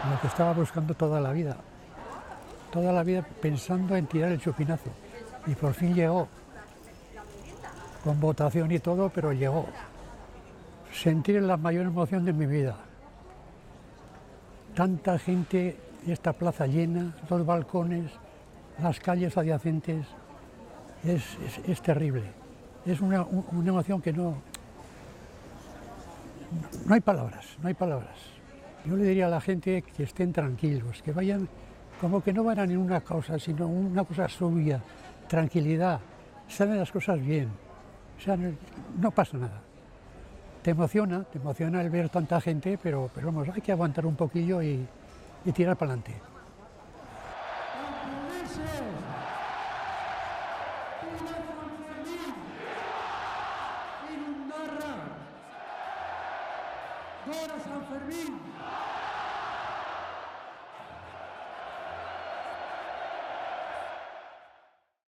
Lo que estaba buscando toda la vida pensando en tirar el chupinazo. Y por fin llegó, con votación y todo, pero llegó. Sentir la mayor emoción de mi vida. Tanta gente, esta plaza llena, los balcones, las calles adyacentes, es terrible. Es una emoción que no hay palabras, no hay palabras. Yo le diría a la gente que estén tranquilos, que vayan, como que no van a ninguna causa, sino una cosa suya, tranquilidad, salen las cosas bien, o sea, no pasa nada. Te emociona el ver tanta gente, pero vamos, hay que aguantar un poquillo y tirar para adelante. ¡Gora San Fermín!